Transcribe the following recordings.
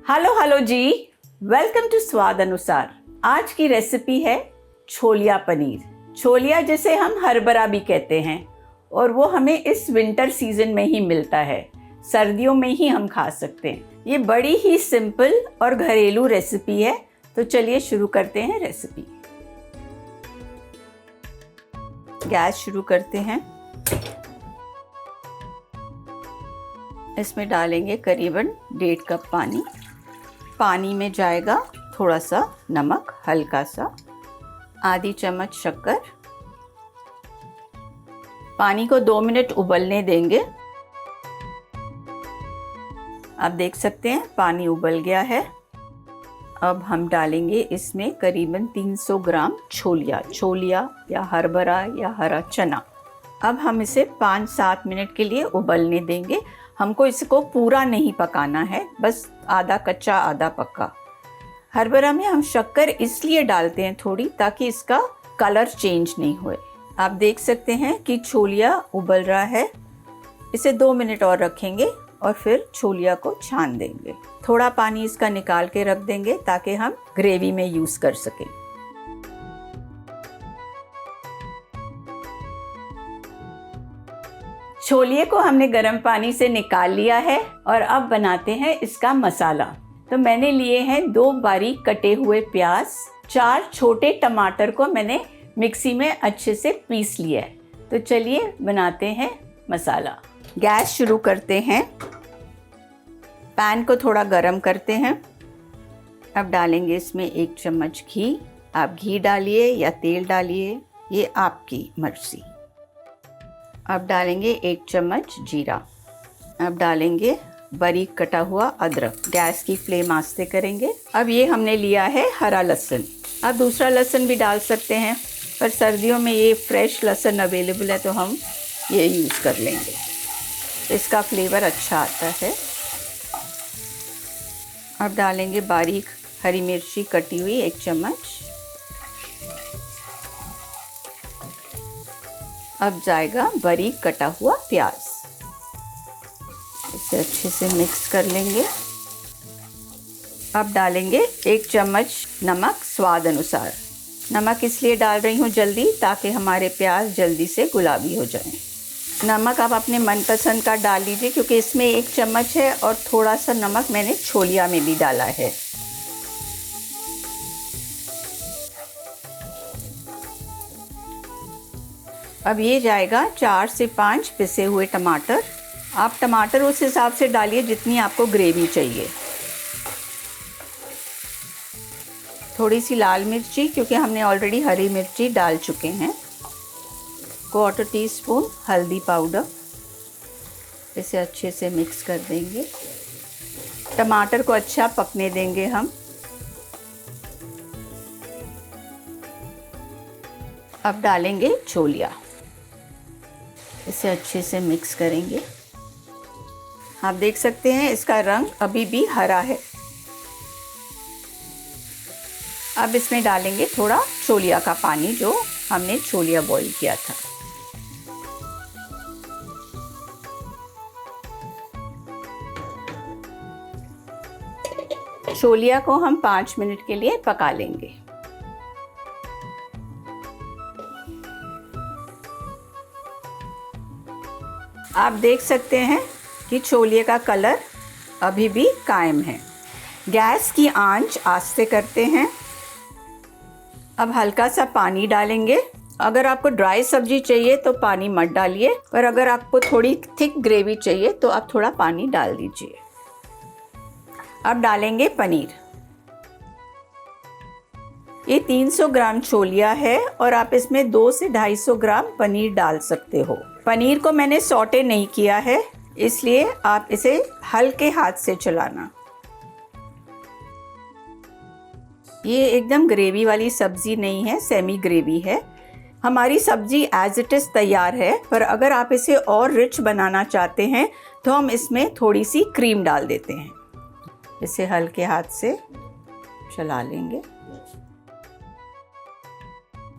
Hello hello जी, welcome to Swad Anusar. आज की रेसिपी है छोलिया पनीर। छोलिया जिसे हम हरभरा भी कहते हैं और वो हमें इस विंटर सीजन में ही मिलता है, सर्दियों में ही हम खा सकते हैं। ये बड़ी ही सिंपल और घरेलू रेसिपी है, तो चलिए शुरू करते हैं रेसिपी। गैस शुरू करते हैं। इसमें डालेंगे करीबन 1.5 कप पानी। पानी में जाएगा थोड़ा सा नमक, हल्का सा, आधी चम्मच शक्कर। पानी को 2 मिनट उबलने देंगे। आप देख सकते हैं पानी उबल गया है। अब हम डालेंगे इसमें करीबन 300 ग्राम छोलिया या हरभरा या हरा चना। अब हम इसे 5-7 मिनट के लिए उबलने देंगे। हमको इसको पूरा नहीं पकाना है, बस आधा कच्चा आधा पक्का। हरभरा में हम शक्कर इसलिए डालते हैं थोड़ी, ताकि इसका कलर चेंज नहीं होए। आप देख सकते हैं कि छोलिया उबल रहा है। इसे 2 मिनट और रखेंगे और फिर छोलिया को छान देंगे। थोड़ा पानी इसका निकाल के रख देंगे ताकि हम ग्रेवी में यूज़ कर सकें। छोलिए को हमने गर्म पानी से निकाल लिया है और अब बनाते हैं इसका मसाला। तो मैंने लिए हैं 2 बारीक कटे हुए प्याज, 4 छोटे टमाटर को मैंने मिक्सी में अच्छे से पीस लिया है। तो चलिए बनाते हैं मसाला। गैस शुरू करते हैं। पैन को थोड़ा गरम करते हैं। अब डालेंगे इसमें 1 चम्मच घी। आप घी डालिए या तेल डालिए, ये आपकी मर्जी। अब डालेंगे 1 चम्मच जीरा। अब डालेंगे बारीक कटा हुआ अदरक। गैस की फ्लेम आस्ते करेंगे। अब ये हमने लिया है हरा लहसुन। आप दूसरा लहसुन भी डाल सकते हैं, पर सर्दियों में ये फ्रेश लहसुन अवेलेबल है तो हम ये यूज़ कर लेंगे। इसका फ्लेवर अच्छा आता है। अब डालेंगे बारीक हरी मिर्ची कटी हुई 1 चम्मच। अब जाएगा बारीक कटा हुआ प्याज। इसे अच्छे से मिक्स कर लेंगे। अब डालेंगे 1 चम्मच नमक स्वाद अनुसार। नमक इसलिए डाल रही हूँ जल्दी, ताकि हमारे प्याज जल्दी से गुलाबी हो जाएं। नमक आप अपने मनपसंद का डाल लीजिए, क्योंकि इसमें 1 चम्मच है और थोड़ा सा नमक मैंने छोलिया में भी डाला है। अब ये जाएगा 4 से 5 पिसे हुए टमाटर। आप टमाटर उस हिसाब से डालिए जितनी आपको ग्रेवी चाहिए। थोड़ी सी लाल मिर्ची, क्योंकि हमने ऑलरेडी हरी मिर्ची डाल चुके हैं। 1/4 टीस्पून हल्दी पाउडर। इसे अच्छे से मिक्स कर देंगे। टमाटर को अच्छा पकने देंगे हम। अब डालेंगे छोलिया। इसे अच्छे से मिक्स करेंगे। आप देख सकते हैं इसका रंग अभी भी हरा है। अब इसमें डालेंगे थोड़ा छोलिया का पानी, जो हमने छोलिया बॉईल किया था। छोलिया को हम 5 मिनट के लिए पका लेंगे। आप देख सकते हैं कि छोलिए का कलर अभी भी कायम है। गैस की आंच आस्ते करते हैं। अब हल्का सा पानी डालेंगे। अगर आपको ड्राई सब्जी चाहिए तो पानी मत डालिए, पर अगर आपको थोड़ी थिक ग्रेवी चाहिए तो आप थोड़ा पानी डाल दीजिए। अब डालेंगे पनीर। ये 300 ग्राम छोलिया है और आप इसमें 2 से 250 ग्राम पनीर डाल सकते हो। पनीर को मैंने सौटे नहीं किया है, इसलिए आप इसे हल्के हाथ से चलाना। ये एकदम ग्रेवी वाली सब्जी नहीं है, सेमी ग्रेवी है। हमारी सब्जी एज इट इज़ तैयार है, पर अगर आप इसे और रिच बनाना चाहते हैं तो हम इसमें थोड़ी सी क्रीम डाल देते हैं। इसे हल्के हाथ से चला लेंगे।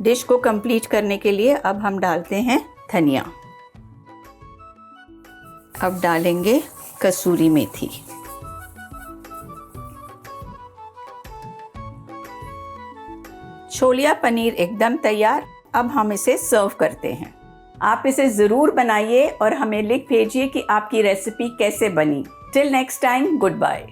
डिश को कंप्लीट करने के लिए अब हम डालते हैं धनिया। अब डालेंगे कसूरी मेथी। छोलिया पनीर एकदम तैयार। अब हम इसे सर्व करते हैं। आप इसे ज़रूर बनाइए और हमें लिख भेजिए कि आपकी रेसिपी कैसे बनी। Till next time, good bye.